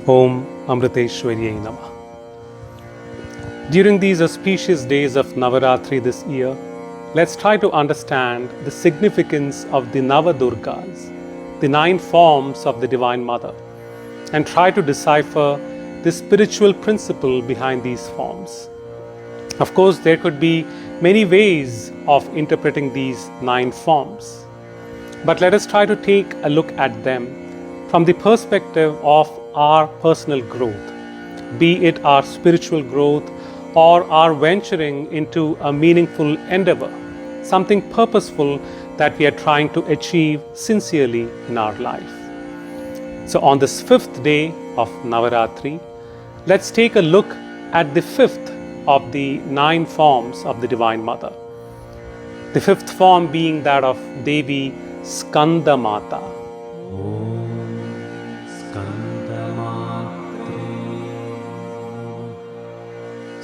Om Amriteshwariyai Namah. During these auspicious days of Navaratri this year, let's try to understand the significance of the Navadurgas, the 9 forms of the Divine Mother, and try to decipher the spiritual principle behind these forms. Of course, there could be many ways of interpreting these 9 forms, but let us try to take a look at them from the perspective of our personal growth, be it our spiritual growth or our venturing into a meaningful endeavor, something purposeful that we are trying to achieve sincerely in our life. So on this 5th day of Navaratri, let's take a look at the 5th of the 9 forms of the Divine Mother. The 5th form being that of Devi Skandamata.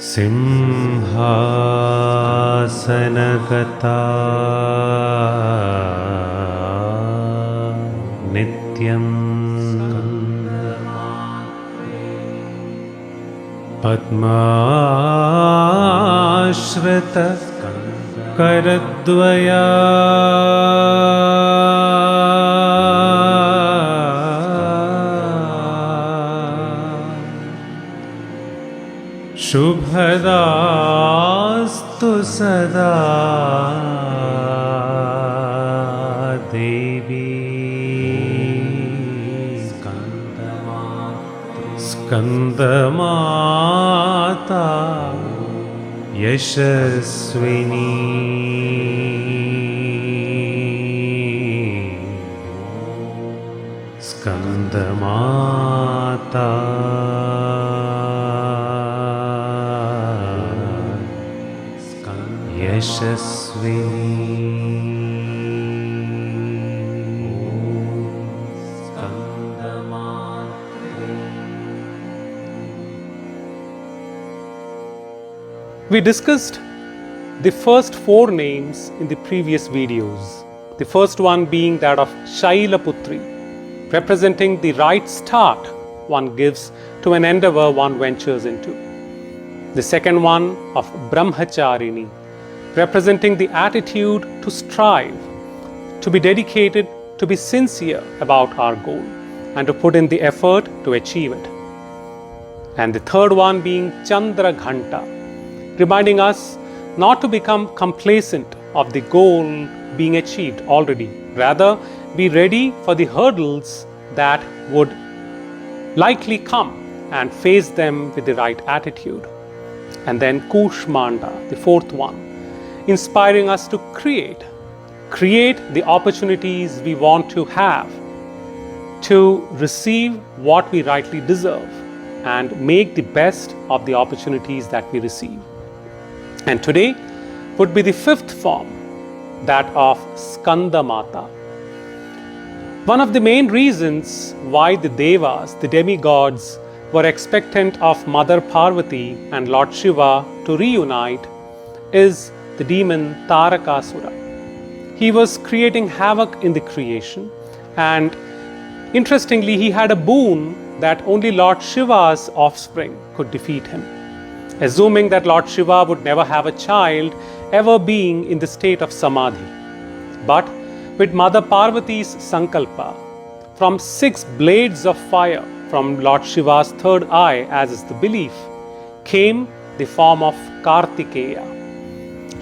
Simhasanagata Nityam Padmashrita Karadvaya Shubhadastu sada Devi Skandamata Yashaswini Skandamata Yashaswini. We discussed the first 4 names in the previous videos. The first one being that of Shailaputri, representing the right start one gives to an endeavor one ventures into. The second one of Brahmacharini, representing the attitude to strive, to be dedicated, to be sincere about our goal, and to put in the effort to achieve it. And the third one being Chandraghanta, reminding us not to become complacent of the goal being achieved already, rather be ready for the hurdles that would likely come and face them with the right attitude. And then Kushmanda, the 4th one, inspiring us to create the opportunities we want to have, to receive what we rightly deserve, and make the best of the opportunities that we receive. And today would be the 5th form, that of Skandamata. One of the main reasons why the Devas, the demigods, were expectant of Mother Parvati and Lord Shiva to reunite is the demon tArakAsura. He was creating havoc in the creation, and interestingly, he had a boon that only Lord Shiva's offspring could defeat him, assuming that Lord Shiva would never have a child, ever being in the state of samAdhi. But with Mother Parvati's sankalpa, from 6 blades of fire from Lord Shiva's 3rd eye, as is the belief, came the form of Karthikeya.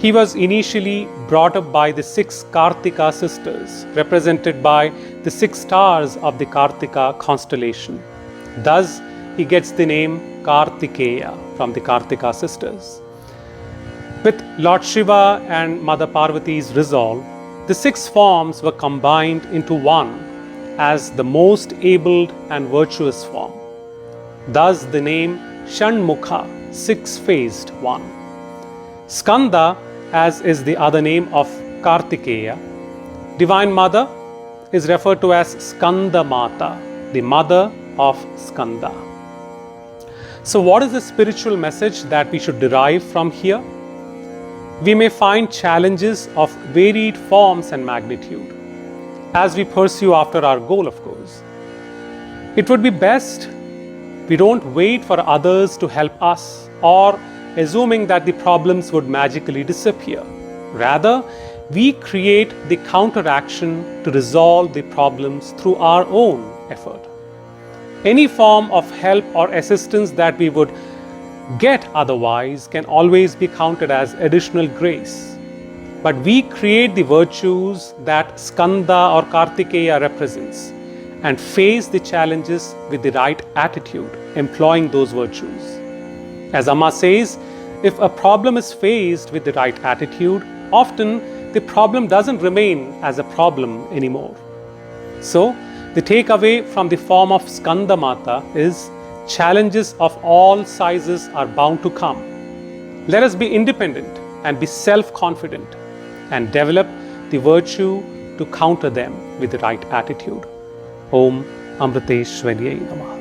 He was initially brought up by the 6 Karthika sisters, represented by the 6 stars of the Karthika constellation. Thus, he gets the name Karthikeya from the Karthika sisters. With Lord Shiva and Mother Parvati's resolve, the 6 forms were combined into one as the most abled and virtuous form. Thus the name Shanmukha, 6-faced one. Skanda, as is the other name of Karthikeya. Divine Mother is referred to as Skandamata, the mother of Skanda. So what is the spiritual message that we should derive from here? We may find challenges of varied forms and magnitude as we pursue after our goal, of course. It would be best We don't wait for others to help us or assuming that the problems would magically disappear. Rather, we create the counteraction to resolve the problems through our own effort. Any form of help or assistance that we would get otherwise can always be counted as additional grace. But we create the virtues that Skanda or Karthikeya represents and face the challenges with the right attitude, employing those virtues. As Amma says, if a problem is faced with the right attitude, often the problem doesn't remain as a problem anymore. So, the takeaway from the form of Skandamata is challenges of all sizes are bound to come. Let us be independent and be self-confident and develop the virtue to counter them with the right attitude. Om Amriteshwariyai Namaha.